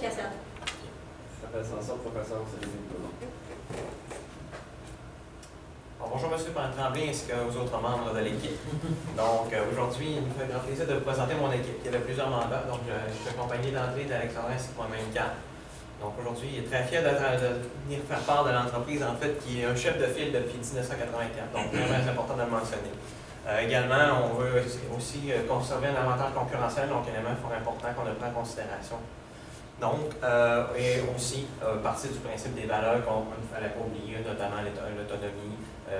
Cassette. Ça fait ça, professeur, c'est les diplômes. Bonjour M. Tremblay ainsi qu'aux autres membres de l'équipe. Donc aujourd'hui, il me fait grand plaisir de vous présenter mon équipe qui a plusieurs mandats. Donc je suis accompagné d'André, d'Alexandre ainsi que moi-même Kat. Donc aujourd'hui, il est très fier de venir faire part de l'entreprise en fait qui est un chef de file depuis 1984. Donc vraiment important de le mentionner. Également, on veut aussi conserver un avantage concurrentiel, donc un élément fort important qu'on a pris en considération. Donc, et aussi, partir du principe des valeurs qu'on ne fallait pas oublier, notamment l'autonomie,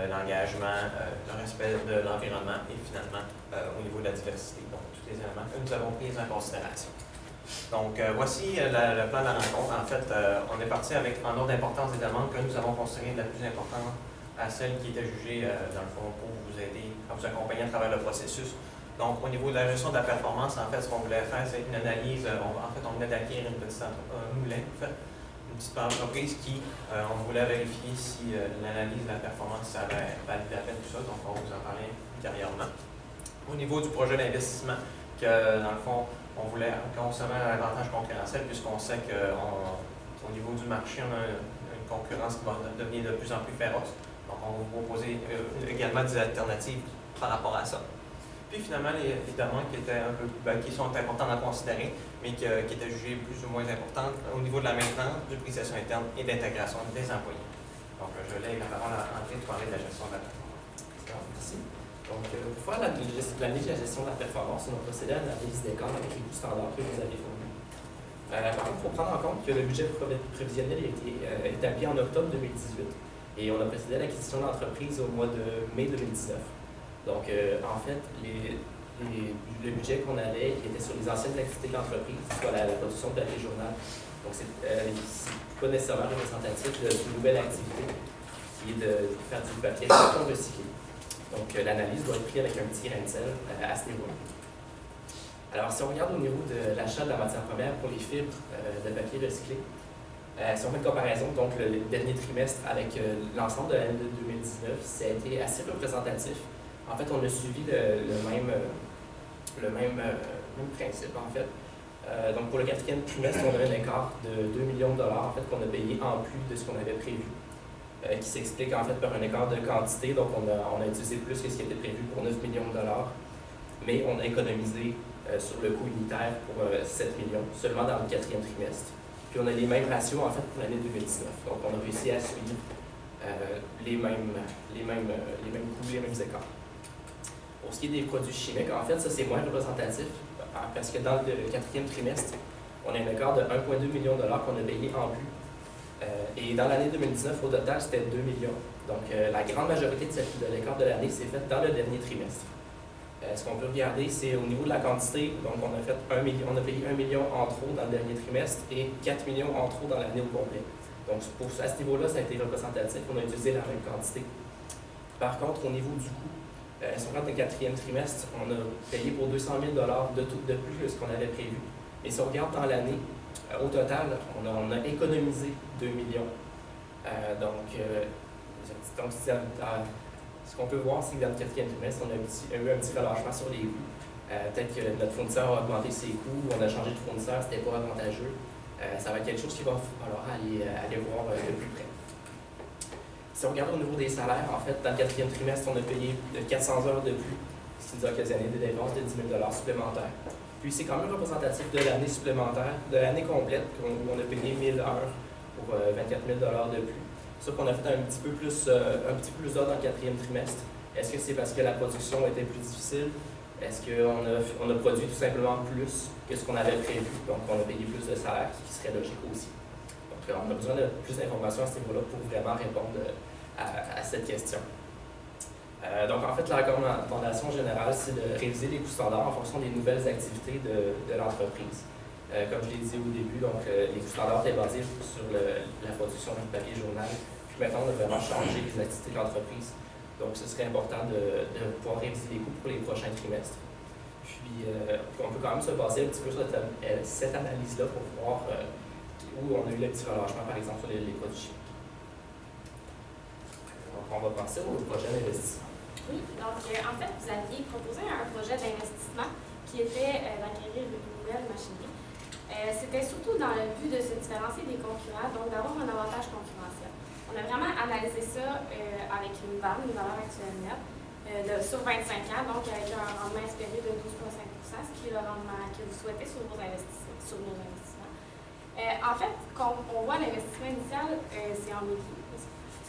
l'engagement, le respect de l'environnement et finalement au niveau de la diversité. Donc, tous les éléments que nous avons pris en considération. Donc, voici le plan de la rencontre. En fait, on est parti avec en ordre d'importance des demandes que nous avons considérées de la plus importante à celle qui était jugée, dans le fond, pour vous aider, à vous accompagner à travers le processus. Donc, au niveau de la gestion de la performance, en fait, ce qu'on voulait faire, c'est une analyse. On venait d'acquérir une petite entreprise qui, on voulait vérifier si l'analyse de la performance, ça avait validé la peine, tout ça. Donc, on va vous en parler ultérieurement. Au niveau du projet d'investissement, que dans le fond, on voulait conserver un avantage concurrentiel, puisqu'on sait qu'au niveau du marché, on a une concurrence qui va devenir de plus en plus féroce. Donc, on va vous proposer également des alternatives par rapport à ça. Puis finalement, les demandes qui étaient qui sont importantes à considérer, mais qui étaient jugées plus ou moins importantes au niveau de la maintenance, d'utilisation interne et d'intégration des employés. Donc, je lève la parole à André pour parler de la gestion de la performance. Merci. Donc, pour faire l'analyse de la gestion de la performance, on a procédé à l'analyse des cadres avec les coûts standards que vous avez fournis. Par contre, il faut prendre en compte que le budget prévisionnel a été établi en octobre 2018 et on a procédé à l'acquisition de l'entreprise au mois de mai 2019. Donc, en fait, le budget qu'on avait, qui était sur les anciennes activités de l'entreprise, soit la production de papier journal, donc c'est pas nécessairement représentatif d'une nouvelle activité, qui est de faire du papier recyclé. Donc, l'analyse doit être prise avec un petit grain de sel à ce niveau-là. Alors, si on regarde au niveau de l'achat de la matière première pour les fibres de papier recyclé, si on fait une comparaison, donc le dernier trimestre avec l'ensemble de l'année de 2019, ça a été assez représentatif. En fait, on a suivi le même principe, en fait. Donc, pour le quatrième trimestre, on a un écart de 2 millions de dollars, en fait, qu'on a payé en plus de ce qu'on avait prévu, qui s'explique, en fait, par un écart de quantité. Donc, on a utilisé plus que ce qui était prévu pour 9 millions de dollars, mais on a économisé sur le coût unitaire pour 7 millions, seulement dans le quatrième trimestre. Puis, on a les mêmes ratios, en fait, pour l'année 2019. Donc, on a réussi à suivre les mêmes coûts, les mêmes écarts. Pour ce qui est des produits chimiques, en fait, ça c'est moins représentatif parce que dans le quatrième trimestre, on a un écart de 1,2 million de dollars qu'on a payé en plus. Et dans l'année 2019, au total, c'était 2 millions. Donc, la grande majorité de l'écart de l'année s'est faite dans le dernier trimestre. Ce qu'on peut regarder, c'est au niveau de la quantité. Donc, on a payé 1 million en trop dans le dernier trimestre et 4 millions en trop dans l'année au complet. Donc, à ce niveau-là, ça a été représentatif. On a utilisé la même quantité. Par contre, au niveau du coût, si on regarde le quatrième trimestre, on a payé pour 200 000 de plus que ce qu'on avait prévu. Et si on regarde dans l'année, au total, on a économisé 2 millions. Ce qu'on peut voir, c'est que dans le quatrième trimestre, on a eu un petit relâchement sur les coûts. Peut-être que notre fournisseur a augmenté ses coûts, on a changé de fournisseur, ce n'était pas avantageux. Ça va être quelque chose qu'il va falloir aller voir de plus près. Si on regarde au niveau des salaires, en fait, dans le quatrième trimestre, on a payé 400 heures de plus, ce qui nous a occasionné des dépenses de 10 000 supplémentaires. Puis c'est quand même représentatif de l'année supplémentaire, de l'année complète, où on a payé 1000 heures pour 24 000 de plus. Sauf qu'on a fait un petit peu plus d'heures dans le quatrième trimestre. Est-ce que c'est parce que la production était plus difficile? Est-ce qu'on a produit tout simplement plus que ce qu'on avait prévu? Donc on a payé plus de salaire, ce qui serait logique aussi. Donc, on a besoin de plus d'informations à ce niveau-là pour vraiment répondre à cette question. Donc, en fait, la recommandation générale, c'est de réviser les coûts standards en fonction des nouvelles activités de l'entreprise. Comme je l'ai dit au début, donc, les coûts standards étaient basés sur la production du papier journal. Puis maintenant, on a vraiment changé les activités de l'entreprise. Donc, ce serait important de pouvoir réviser les coûts pour les prochains trimestres. Puis, on peut quand même se baser un petit peu sur cette analyse-là pour voir où on a eu le petit relâchement, par exemple, sur les produits chimiques. Donc, on va passer au projet d'investissement. Oui, donc en fait, vous aviez proposé un projet d'investissement qui était d'acquérir une nouvelle machinerie. C'était surtout dans le but de se différencier des concurrents, donc d'avoir un avantage concurrentiel. On a vraiment analysé ça avec une valeur actuelle nette, sur 25 ans, donc avec un rendement espéré de 12,5 %, ce qui est le rendement que vous souhaitez sur nos investissements. En fait, quand on voit l'investissement initial, c'est en milliers.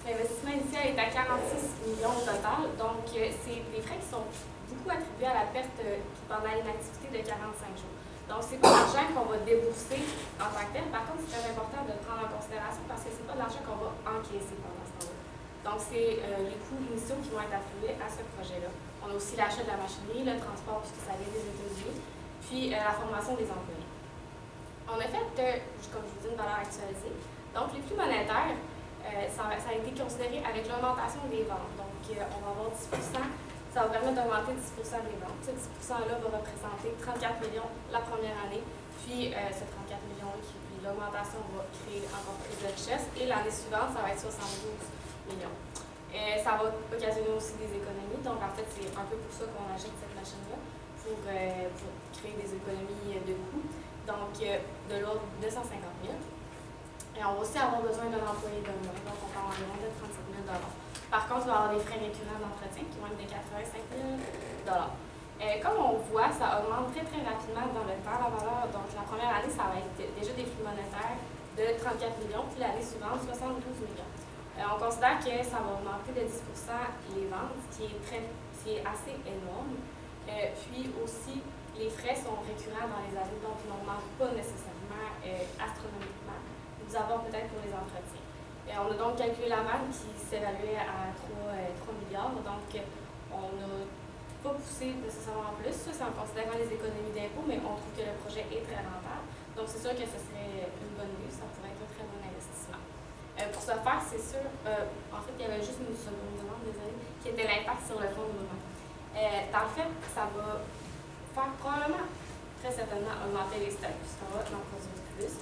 L'investissement initial est à 46 millions au total, donc c'est des frais qui sont beaucoup attribués à la perte pendant l'inactivité de 45 jours. Donc, ce n'est pas l'argent qu'on va débourser en tant que tel. Par contre, c'est très important de le prendre en considération parce que ce n'est pas l'argent qu'on va encaisser pendant ce temps-là. Donc, c'est les coûts initiaux qui vont être attribués à ce projet-là. On a aussi l'achat de la machinerie, le transport puisque ça vient des États-Unis, puis la formation des employés. On a fait, comme je vous dis, une valeur actualisée. Donc, les flux monétaires, ça a été considéré avec l'augmentation des ventes. Donc, on va avoir 10 %. Ça va permettre d'augmenter 10 % des ventes. Ce 10 % là va représenter 34 millions la première année, puis ce 34 millions, puis l'augmentation va créer encore plus de richesse. Et l'année suivante, ça va être 72 millions. Ça va occasionner aussi des économies. Donc, en fait, c'est un peu pour ça qu'on achète cette machine-là, pour créer des économies de coûts. Donc, de l'ordre de 250 000. Et on va aussi avoir besoin d'un employé de moins. Donc, on parle environ de 37 000 $. Par contre, il va y avoir des frais récurrents d'entretien qui vont être de 85 000 $. Comme on voit, ça augmente très, très rapidement dans le temps, la valeur. Donc, la première année, ça va être déjà des flux monétaires de 34 millions, puis l'année suivante, 72 millions. On considère que ça va augmenter de 10 % les ventes, ce qui est assez énorme. Puis aussi, les frais sont récurrents dans les années, donc ils n'augmentent pas nécessairement astronomiquement. Nous avons peut-être pour les entretiens. On a donc calculé la vente qui s'évaluait à 3 milliards. Donc, on n'a pas poussé nécessairement plus. Ça, c'est en considérant les économies d'impôts, mais on trouve que le projet est très rentable. Donc, c'est sûr que ce serait une bonne idée. Ça pourrait être un très bon investissement. Pour ce faire, c'est sûr, en fait, il y avait juste une seconde demande, désolé, qui était l'impact sur le fonds de roulement. Dans le fait, ça va faire probablement, très certainement, augmenter les stocks, puisqu'on va en produire plus.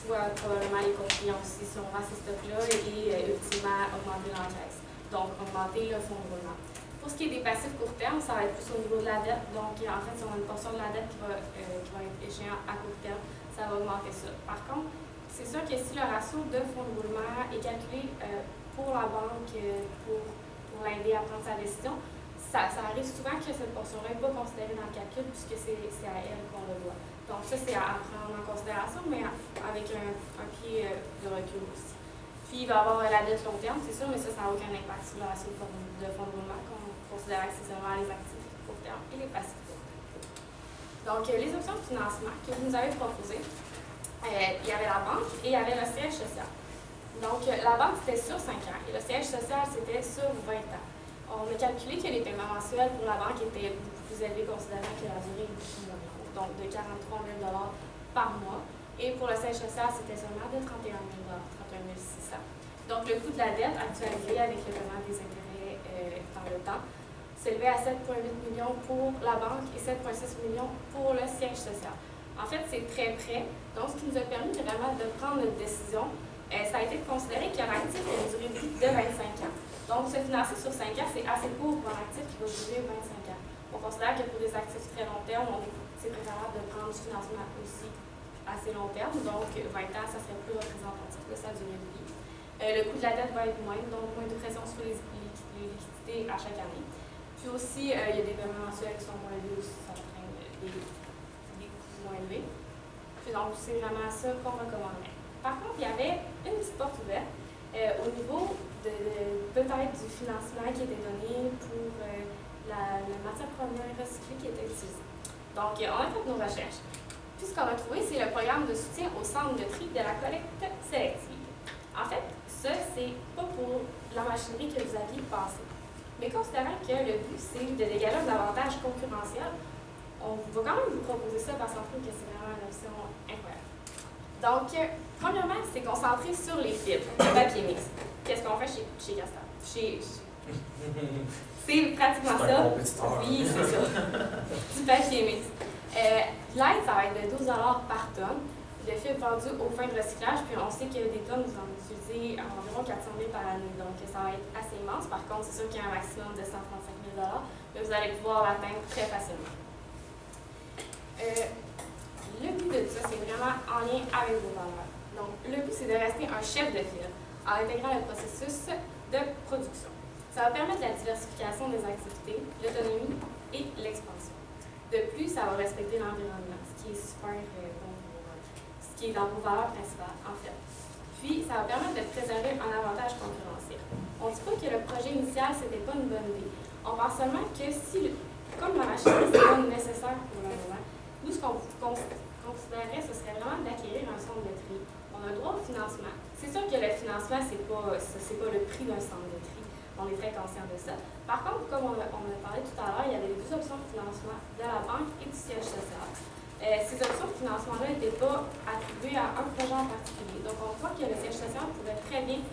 Soit probablement les confiants aussi si on vend ces stocks-là et ultimement augmenter l'encaisse. Donc, augmenter le fonds de roulement. Pour ce qui est des passifs court terme, ça va être plus au niveau de la dette. Donc, en fait, si on a une portion de la dette qui va être échéant à court terme, ça va augmenter ça. Par contre, c'est sûr que si le ratio de fonds de roulement est calculé pour la banque, pour l'aider à prendre sa décision, ça arrive souvent que cette portion-là n'est pas considérée dans le calcul puisque c'est à elle qu'on le doit. Donc ça, c'est à prendre en considération, mais avec un pied de recul aussi. Puis il va y avoir la dette long terme, c'est sûr, mais ça n'a aucun impact sur le ratio de fonds de roulement qu'on considère accessoirement les actifs court terme et les passifs court terme. Donc les options de financement que vous nous avez proposées, il y avait la banque et il y avait le siège social. Donc la banque, c'était sur 5 ans et le siège social, c'était sur 20 ans. On a calculé que les paiements mensuels pour la banque étaient beaucoup plus élevés considérant que la durée est beaucoup moins longue, donc de 43 000 $ par mois. Et pour le siège social, c'était seulement de 31 000 $, 31 600. Donc le coût de la dette actualisé avec le paiement des intérêts dans le temps s'élevait à 7,8 millions pour la banque et 7,6 millions pour le siège social. En fait, c'est très près. Donc, ce qui nous a permis vraiment de prendre une décision, ça a été de considérer qu'un actif a une durée de vie de 25 ans. Donc, se financer sur 5 ans, c'est assez court pour un actif qui va durer 25 ans. On considère que pour des actifs très long terme, c'est préférable de prendre du financement aussi assez long terme. Donc, 20 ans, ça serait plus représentatif de sa durée de vie. Le coût de la dette va être moindre, donc moins de pression sur les liquidités à chaque année. Puis aussi, il y a des paiements mensuels qui sont moins élevés aussi, ça entraîne des coûts moins élevés. Puis donc, c'est vraiment ça qu'on recommanderait. Par contre, il y avait une petite porte ouverte au niveau peut-être du financement qui était donné pour la matière première recyclée qui était utilisée. Donc, on a fait nos recherches. Puis ce qu'on a trouvé, c'est le programme de soutien au centre de tri de la collecte sélective. En fait, ça, c'est pas pour la machinerie que vous aviez passée. Mais considérant que le but, c'est de dégager un avantage concurrentiel, on va quand même vous proposer ça parce qu'on trouve que c'est vraiment une option incroyable. Donc, premièrement, c'est concentré sur les fibres de papier mixte. Qu'est-ce qu'on fait chez Castor? C'est pratiquement ça. Oui, c'est ça. Du papier mixte. L'aide, ça va être de 12 $ par tonne de fibres vendues aux fins de recyclage. Puis on sait que des tonnes, vous en utilisez environ 400 000 par année. Donc, ça va être assez immense. Par contre, c'est sûr qu'il y a un maximum de 135 000 $, mais vous allez pouvoir l'atteindre très facilement. le but de ça, c'est vraiment en lien avec vos valeurs. Donc, le but, c'est de rester un chef de file en intégrant le processus de production. Ça va permettre la diversification des activités, l'autonomie et l'expansion. De plus, ça va respecter l'environnement, ce qui est super bon pour ce qui est dans vos valeurs principales, en fait. Puis, ça va permettre de préserver un avantage concurrentiel. On ne dit pas que le projet initial, c'était pas une bonne idée. On pense seulement que si, comme la machinerie, c'est pas nécessaire pour le moment, nous, ce qu'on considérerait, ce serait vraiment d'acquérir un centre de tri. On a le droit au financement. C'est sûr que le financement, c'est pas le prix d'un centre de tri. On est très conscient de ça. Par contre, comme on a parlé tout à l'heure, il y avait deux options de financement de la banque et du siège social. Ces options de financement-là n'étaient pas attribuées à un projet en particulier. Donc, on voit que le siège social pourrait très bien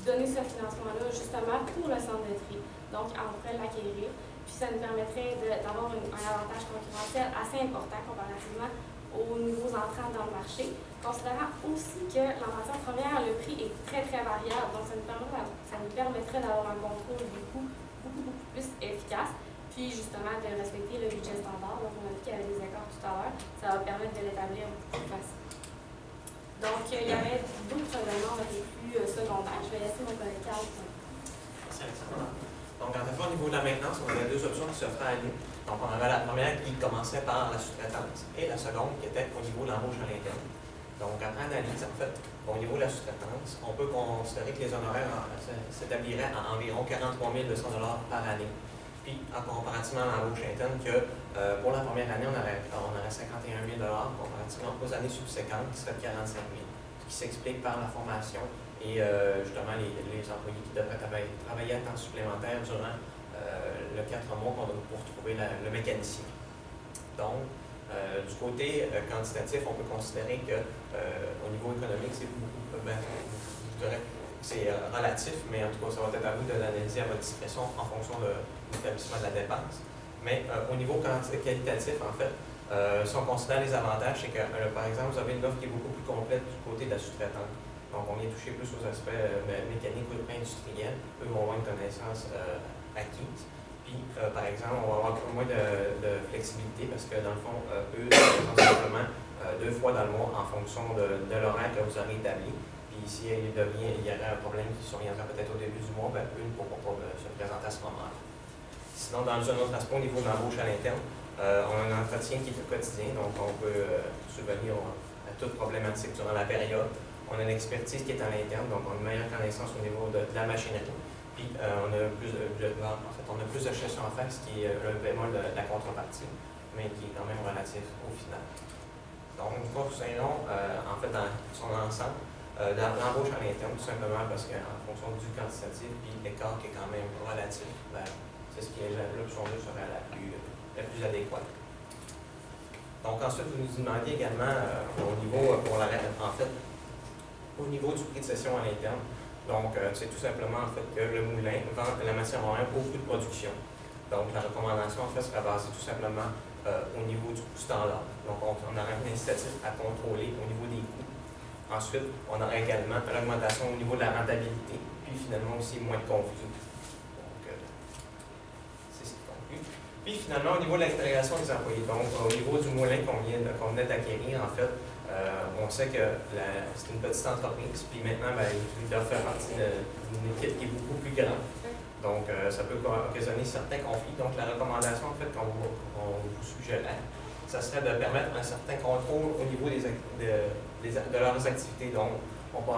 donner ce financement-là justement pour le centre de tri. Donc, on pourrait l'acquérir. Puis, ça nous permettrait d'avoir un avantage concurrentiel assez important comparativement aux nouveaux entrants dans le marché, considérant aussi que en matière première, le prix est très, très variable. Donc, ça nous permettrait d'avoir un contrôle du coût beaucoup plus efficace. Puis, justement, de respecter le budget standard. Donc, on a vu qu'il y avait des accords tout à l'heure. Ça va permettre de l'établir beaucoup plus facile. Donc, il y avait d'autres éléments un peu plus secondaires. Je vais laisser mon collègue Carl. Merci, Alexandra. Donc, en fait, au niveau de la maintenance, on avait deux options qui s'offraient à nous. Donc, on avait la première qui commençait par la sous-traitance et la seconde qui était au niveau de l'embauche à l'interne. Donc, après analyse, en fait, au niveau de la sous-traitance, on peut considérer que les honoraires s'établiraient à environ 43 200 $ par année. Puis, comparativement à l'embauche interne, que pour la première année, on aurait 51 000 $, comparativement aux années subséquentes, qui seraient de 45 000 $, ce qui s'explique par la formation et justement les employés qui devraient travailler à temps supplémentaire durant le 4 mois qu'on a pour trouver le mécanicien. Donc, du côté quantitatif, on peut considérer que au niveau économique, c'est c'est relatif, mais en tout cas, ça va être à vous de l'analyser à votre discrétion en fonction de l'établissement de la dépense. Mais au niveau qualitatif, en fait, si on considère les avantages, c'est que, par exemple, vous avez une offre qui est beaucoup plus complète du côté de la sous-traitante. Donc, on vient toucher plus aux aspects mécaniques ou industriels. Eux vont avoir une connaissance acquise. Puis, par exemple, on va avoir moins de flexibilité parce que, dans le fond, eux, sont simplement 2 fois dans le mois en fonction de l'horaire que vous aurez établi. Puis, s'il y aurait un problème qui surviendra peut-être au début du mois, eux ne pourront pas se présenter à ce moment-là. Sinon, dans un autre aspect, au niveau de l'embauche à l'interne, on a un entretien qui est au quotidien, donc on peut subvenir à toute problématique durant la période. On a une expertise qui est à l'interne, donc on a une meilleure connaissance au niveau de la machinerie. Puis on a plus de gestion à faire, ce qui est le bémol de la contrepartie, mais qui est quand même relatif au final. Donc, nous considérons en fait dans son ensemble l'embauche à l'interne, tout simplement parce qu'en fonction du quantitatif puis l'écart qui est quand même relatif, c'est ce qui est l'option 2 serait la plus adéquate. Donc ensuite, vous nous demandiez également au niveau au niveau du prix de cession à l'interne. Donc, c'est tout simplement en fait que le moulin vend la matière première au coût de production. Donc, la recommandation en fait sera basée tout simplement au niveau du coût standard. Donc, on aura un incitatif à contrôler au niveau des coûts. Ensuite, on aura également l'augmentation au niveau de la rentabilité, puis finalement aussi moins de conflits. Donc, c'est ce qui conclut. Puis finalement, au niveau de l'intégration des employés, donc au niveau du moulin qu'on venait d'acquérir, en fait, on sait que c'est une petite entreprise, puis maintenant, il doit faire partie d'une équipe qui est beaucoup plus grande. Donc, ça peut occasionner certains conflits. Donc, la recommandation, en fait, qu'on vous suggérait, ça serait de permettre un certain contrôle au niveau de leurs activités. Donc,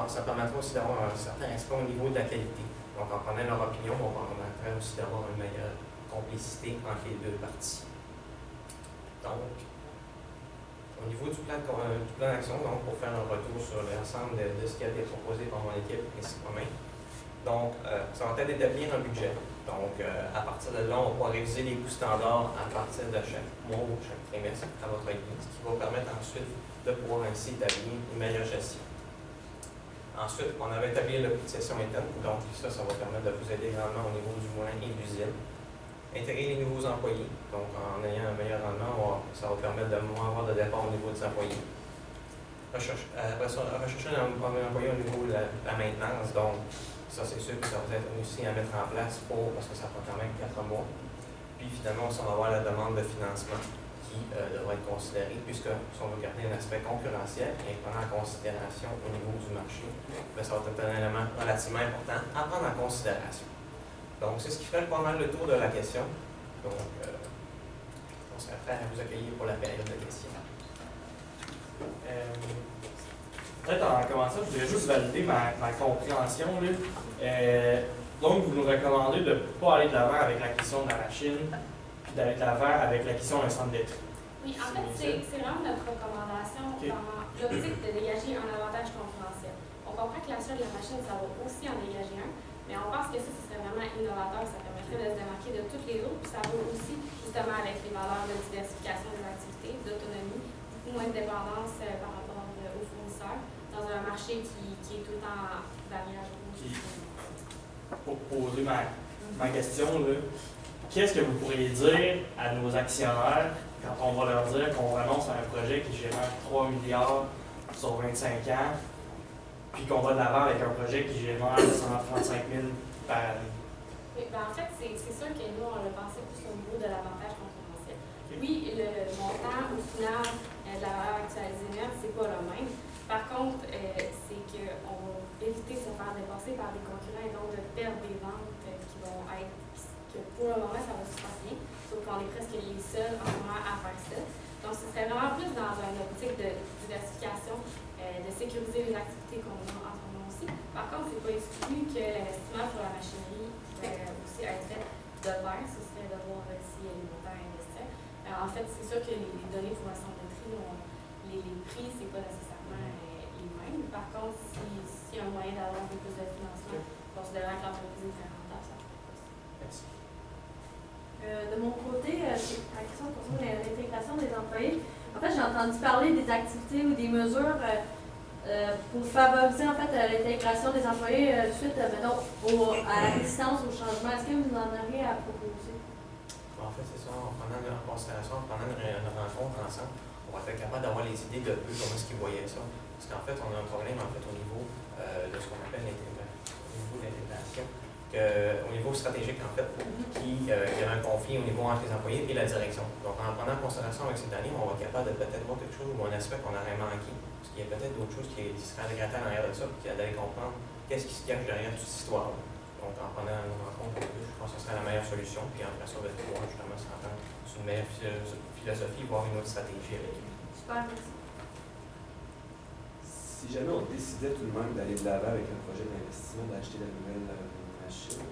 ça permettrait aussi d'avoir un certain respect au niveau de la qualité. Donc, en prenant leur opinion, on permettrait aussi d'avoir une meilleure complicité entre les deux parties. Donc, au niveau du plan d'action, donc pour faire un retour sur l'ensemble de ce qui a été proposé par mon équipe et moi-même. Donc, ça va être d'établir un budget. Donc, à partir de là, on pourra réviser les coûts standards à partir de chaque mois ou chaque trimestre à votre avis, ce qui va permettre ensuite de pouvoir ainsi établir une meilleure gestion. Ensuite, on avait établi le prix de cession interne, donc ça va permettre de vous aider grandement au niveau du moulin et de l'usine. Intégrer les nouveaux employés, donc en ayant un meilleur rendement, ça va permettre de moins avoir de départ au niveau des employés. Rechercher un employé au niveau de la maintenance, donc ça c'est sûr que ça va être aussi à mettre en place parce que ça prend quand même 4 mois. Puis finalement, on va avoir la demande de financement qui devra être considéré, puisque si on veut garder un aspect concurrentiel et prendre en considération au niveau du marché, bien, ça va être un élément relativement important à prendre en considération. Donc, c'est ce qui ferait pas mal le tour de la question. Donc, on serait prêt à vous accueillir pour la période de questions. Peut-être en commençant, je voudrais juste valider ma compréhension. Là. Donc, vous nous recommandez de ne pas aller de l'avant avec l'acquisition de la machine, puis d'aller de l'avant avec l'acquisition d'un centre de tri. Oui, en fait, c'est vraiment notre recommandation dans l'optique de dégager un avantage concurrentiel. On comprend que l'achat de la machine, ça va aussi en dégager un, mais on pense que ça serait vraiment innovateur, ça permettrait de se démarquer de toutes les autres, puis ça va aussi justement avec les valeurs de diversification des activités, d'autonomie, beaucoup moins de dépendance par rapport aux fournisseurs, dans un marché qui est tout le temps variable. Pour poser ma question, qu'est-ce que vous pourriez dire à nos actionnaires quand on va leur dire qu'on renonce à un projet qui génère 3 milliards sur 25 ans, puis qu'on va de l'avant avec un projet qui génère 135 000 par année? Oui, ben en fait, c'est sûr que nous, on le pensait plus au niveau de l'avantage concurrentiel. Oui, le montant au final de la valeur actualisée nette, c'est pas le même. Par contre, c'est qu'on va éviter de se faire dépasser par des concurrents et donc de perdre des ventes qui vont être, que pour le moment, ça va super bien, sauf qu'on est presque les seuls en ce moment à faire ça. Donc, ce serait vraiment plus dans une optique de diversification, de sécuriser les activités qu'on a en ce moment aussi. Par contre, c'est pas exclu que l'investissement pour la machinerie pourrait aussi être fait de pair. Ce serait de voir si les montants à investir. En fait, c'est sûr que les données pour un centre de tri, les prix, c'est pas nécessairement les mêmes. Par contre, s'il y a un moyen d'avoir un peu plus de financement, considérant que l'entreprise est rentable, ça pourrait être Merci. De mon côté, la question concerne l'intégration des employés. En fait, j'ai entendu parler des activités ou des mesures pour favoriser en fait, l'intégration des employés suite à la résistance au changement. Est-ce que vous en auriez à proposer? En fait, c'est ça. En prenant en considération, en prenant une rencontre ensemble, on va être capable d'avoir les idées de eux, comment est-ce qu'ils voyaient ça. Parce qu'en fait, on a un problème en fait, au niveau de ce qu'on appelle l'intégration. Au niveau stratégique, en fait, il y a un conflit au niveau entre les employés et la direction. Donc, en prenant en considération avec cette année, on va être capable de peut-être voir quelque chose ou un aspect qu'on aurait manqué. Parce qu'il y a peut-être d'autres choses qui seraient regrettées en arrière de ça, puis d'aller comprendre qu'est-ce qui se cache derrière toute cette histoire-là. Donc, en prenant une rencontre, je pense que ce serait la meilleure solution. Puis après ça, on va pouvoir justement s'entendre sur une meilleure philosophie, voire une autre stratégie avec lui. Super, merci. Si jamais on décidait tout de même d'aller de l'avant avec un projet d'investissement, d'acheter la nouvelle machine,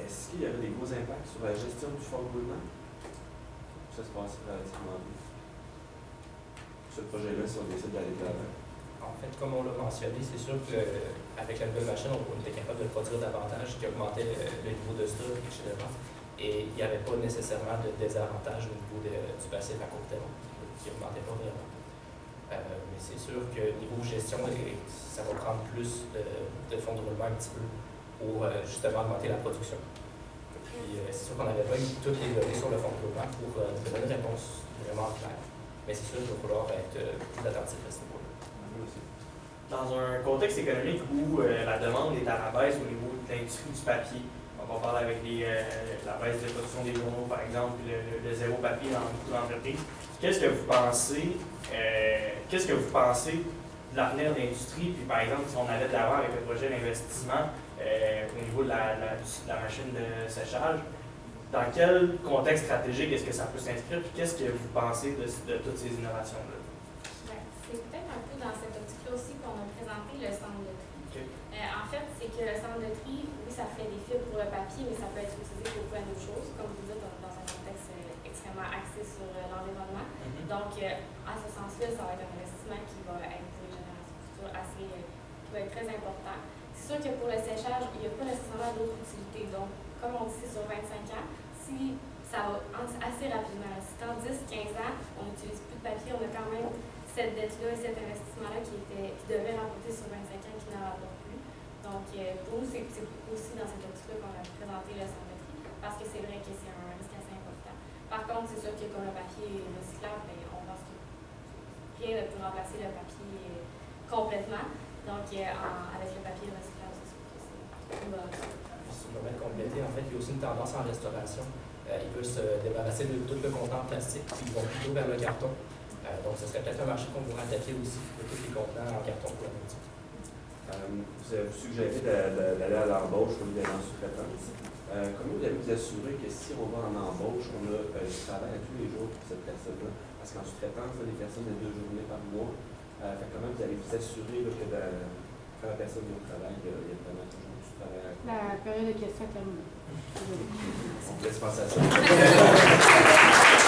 est-ce qu'il y avait des gros impacts sur la gestion du fonds de roulement? Ça se passe relativement bien. Ce projet-là, si on décide d'aller de l'avant. En fait, comme on l'a mentionné, c'est sûr qu'avec la nouvelle machine, on était capable de produire davantage, qui augmentait le niveau de stock, etc. Et il n'y avait pas nécessairement de désavantage au niveau du passif à court terme, qui n'augmentait pas vraiment. Mais c'est sûr que niveau gestion, ça va prendre plus de fonds de roulement un petit peu pour justement augmenter la production. Puis c'est sûr qu'on n'avait pas eu toutes les données sur le fonds de roulement pour donner une réponse vraiment claire. Mais c'est sûr qu'il va falloir être plus attentif à ce niveau-là. Dans un contexte économique où la demande est à la baisse au niveau de l'industrie du papier, on va parler avec la baisse de production des journaux, par exemple, puis le zéro papier dans beaucoup d'entreprises. Qu'est-ce que vous pensez de l'avenir de l'industrie? Puis, par exemple, si on allait de l'avant avec le projet d'investissement au niveau de la machine de séchage, dans quel contexte stratégique est-ce que ça peut s'inscrire? Puis, qu'est-ce que vous pensez de toutes ces innovations-là? C'est peut-être un peu dans cette optique-là aussi qu'on a présenté le centre de tri. Okay. En fait, c'est que le centre de tri, oui, ça fait des fils pour le papier, mais ça peut être utilisé pour plein d'autres choses. Comme vous dites, on est dans un contexte extrêmement axé sur l'environnement. Donc, en ce sens-là, ça va être un investissement qui va être pour les générations futures qui va être très important. C'est sûr que pour le séchage, il n'y a pas nécessairement d'autres utilités. Donc, comme on dit, c'est sur 25 ans. Si ça va assez rapidement, si dans 10-15 ans, on n'utilise plus de papier, on a quand même cette dette-là et cet investissement-là qui devait remporter sur 25 ans qui n'en rapporte plus. Donc, pour nous, c'est aussi dans cette optique-là qu'on a présenté le centre de tri, parce que c'est vrai que c'est un risque assez important. Par contre, c'est sûr que comme le papier est recyclable, on pense que rien ne peut remplacer le papier complètement. Donc, avec le papier recyclable, c'est sûr que c'est une bonne chose. Si je me permets de compléter, en fait, il y a aussi une tendance en restauration. ils veulent se débarrasser de tout le contenant plastique, puis ils vont plutôt vers le carton. Donc, ce serait peut-être un marché qu'on pourrait attaquer aussi pour tous les contenants en carton pour la nourriture. Vous avez suggéré d'aller à l'embauche au lieu d'aller en sous-traitance. Comment vous allez vous assurer que si on va en embauche, on a du travail à tous les jours pour cette personne-là? Parce qu'en sous-traitance, les personnes ont 2 journées par mois. Comment vous allez vous assurer là, que quand la personne est au travail, il y a vraiment toujours du travail à faire? La période de questions est terminée. On vous laisse passer à ça.